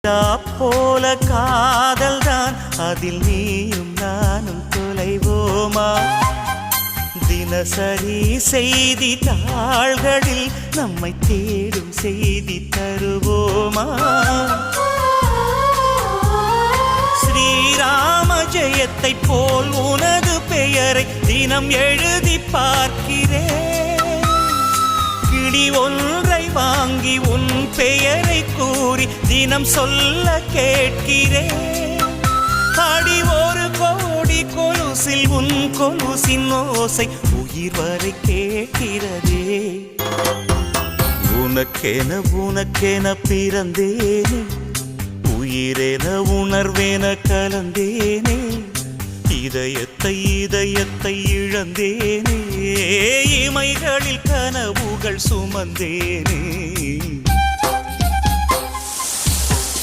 போல காதல் தான் அதில் நீயும் நானும் தொலைவோமா தினசரி செய்தி தாள்களில் நம்மை தேடும் செய்தி தருவோமா ஸ்ரீராம ஜெயத்தை போல் உனது பெயரை தினம் எழுதி பார்க்கிறேன் கிளி ஒன்றை வாங்கி உன் பெயரை கூறி தினம் சொல்ல கேட்கிறேன் அடி ஒரு கோடி கொலுசில் உன் கொலுசின் ஓசை உயிர் வரை கேட்கிறதே உனக்கென பிறந்தேனே உயிரென உணர்வேன கலந்தேனே இதயத்தை இழந்தேனே இமைகளில் கனவுகள் சுமந்தேனே